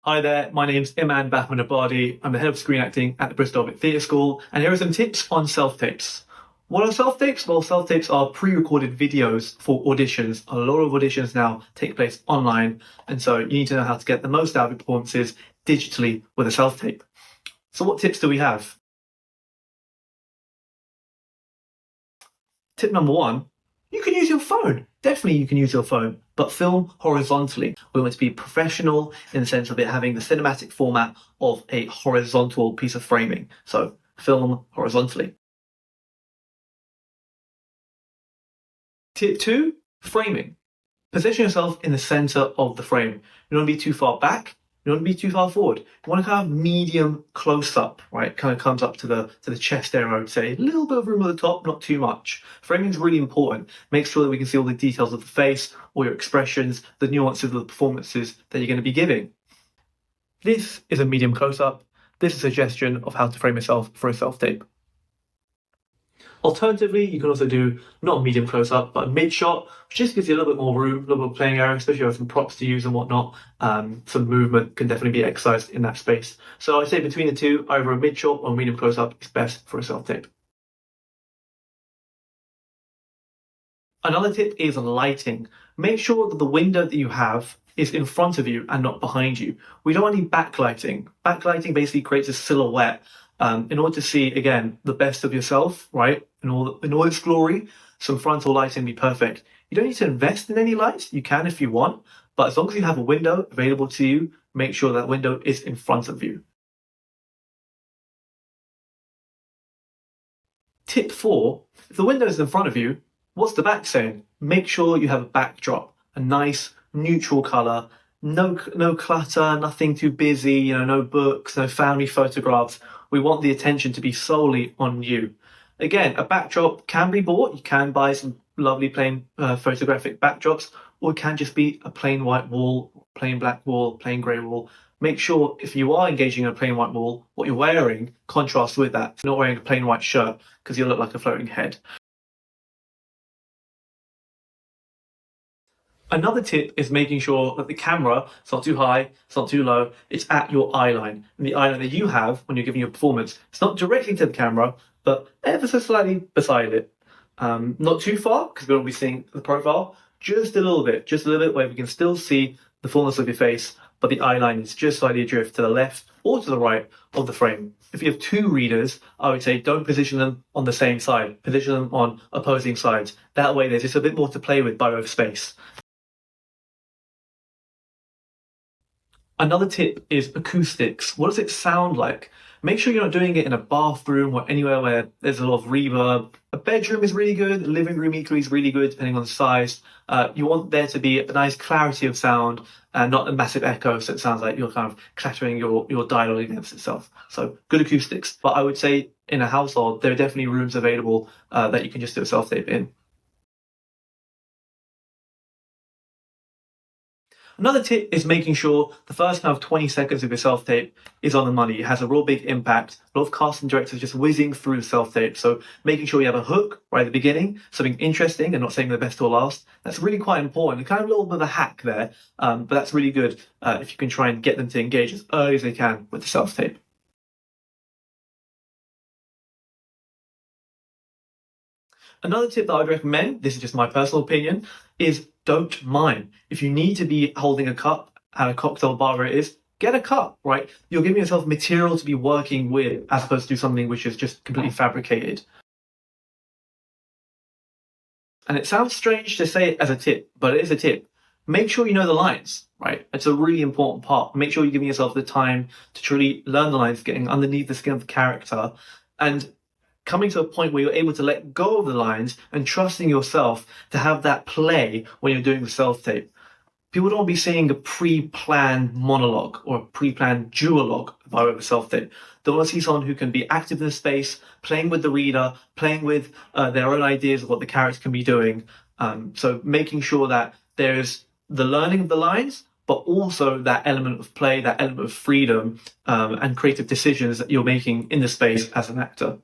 Hi there, my name's Iman Bahmanabadi. I'm the head of screen acting at the Bristol Theatre School, and here are some tips on self-tapes. What are self-tapes? Well, self-tapes are pre-recorded videos for auditions. A lot of auditions now take place online, and so you need to know how to get the most out of your performances digitally with a self-tape. So what tips do we have? Tip number one, you can use your phone. Definitely you can use your phone, but film horizontally. We want to be professional in the sense of it having the cinematic format of a horizontal piece of framing. So film horizontally. Tip two, framing. Position yourself in the center of the frame. You don't want to be too far back. You don't want to be too far forward. You want to kind of medium close up, right? Kind of comes up to the chest area, I would say. A little bit of room at the top, not too much. Framing is really important. Make sure that we can see all the details of the face, all your expressions, the nuances of the performances that you're going to be giving. This is a medium close up. This is a suggestion of how to frame yourself for a self-tape. Alternatively, you can also do not a medium close-up, but a mid-shot, which just gives you a little bit more room, a little bit of playing area, especially if you have some props to use and whatnot. Some movement can definitely be exercised in that space. So I'd say between the two, either a mid-shot or a medium close-up is best for a self-tape. Another tip is lighting. Make sure that the window that you have is in front of you and not behind you. We don't want any backlighting. Backlighting basically creates a silhouette. In order to see, again, the best of yourself, right, in all its glory, some frontal lighting would be perfect. You don't need to invest in any lights. You can if you want, but as long as you have a window available to you, make sure that window is in front of you. Tip four, if the window is in front of you, what's the back saying? Make sure you have a backdrop, a nice neutral color, no clutter, nothing too busy, no books, no family photographs. We want the attention to be solely on you. Again, a backdrop can be bought. You can buy some lovely plain photographic backdrops, or it can just be a plain white wall, plain black wall, plain grey wall. Make sure if you are engaging in a plain white wall, what you're wearing contrasts with that. You're not wearing a plain white shirt because you'll look like a floating head. Another tip is making sure that the camera is not too high, it's not too low, it's at your eye line. And the eye line that you have when you're giving your performance, it's not directly to the camera, but ever so slightly beside it. Not too far, because we don't be seeing the profile, just a little bit where we can still see the fullness of your face, but the eye line is just slightly adrift to the left or to the right of the frame. If you have two readers, I would say don't position them on the same side, position them on opposing sides. That way there's just a bit more to play with by way of space. Another tip is acoustics. What does it sound like? Make sure you're not doing it in a bathroom or anywhere where there's a lot of reverb. A bedroom is really good. A living room equally is really good, depending on the size. You want there to be a nice clarity of sound and not a massive echo, so it sounds like you're kind of clattering your dialogue against itself. So good acoustics. But I would say in a household, there are definitely rooms available that you can just do a self-tape in. Another tip is making sure the first kind of 20 seconds of your self-tape is on the money. It has a real big impact. A lot of casting directors just whizzing through the self-tape. So making sure you have a hook right at the beginning, something interesting and not saying the best till last. That's really quite important. Kind of a little bit of a hack there, but that's really good if you can try and get them to engage as early as they can with the self-tape. Another tip that I'd recommend, this is just my personal opinion, is don't mime. If you need to be holding a cup at a cocktail bar where it is, get a cup, right? You're giving yourself material to be working with as opposed to something which is just completely fabricated. And it sounds strange to say it as a tip, but it is a tip. Make sure you know the lines, right? It's a really important part. Make sure you're giving yourself the time to truly learn the lines, getting underneath the skin of the character, and coming to a point where you're able to let go of the lines and trusting yourself to have that play when you're doing the self-tape. People don't want to be seeing a pre-planned monologue or a pre-planned duologue by way of a self-tape. They want to see someone who can be active in the space, playing with the reader, playing with their own ideas of what the character can be doing. So making sure that there's the learning of the lines, but also that element of play, that element of freedom and creative decisions that you're making in the space as an actor.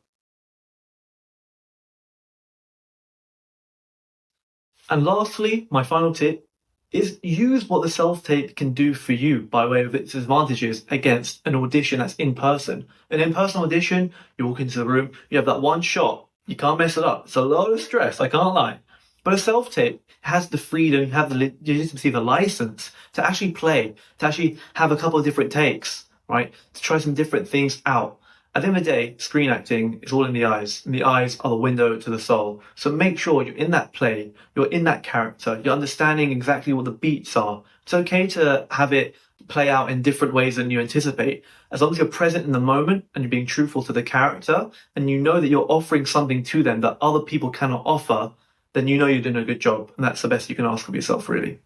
And lastly, my final tip is use what the self-tape can do for you by way of its advantages against an audition that's in person. An in-person audition, you walk into the room, you have that one shot, you can't mess it up. It's a lot of stress, I can't lie. But a self-tape has the freedom, you have the legitimacy, the license to actually play, to actually have a couple of different takes, right? To try some different things out. At the end of the day, screen acting is all in the eyes, and the eyes are the window to the soul. So make sure you're in that play, you're in that character, you're understanding exactly what the beats are. It's okay to have it play out in different ways than you anticipate. As long as you're present in the moment and you're being truthful to the character, and you know that you're offering something to them that other people cannot offer, then you know you're doing a good job. And that's the best you can ask of yourself, really.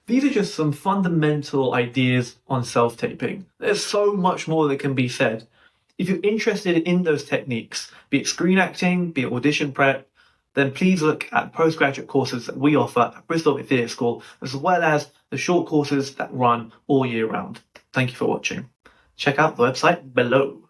These are just some fundamental ideas on self-taping. There's so much more that can be said. If you're interested in those techniques, be it screen acting, be it audition prep, then please look at postgraduate courses that we offer at Bristol Theatre School, as well as the short courses that run all year round. Thank you for watching. Check out the website below.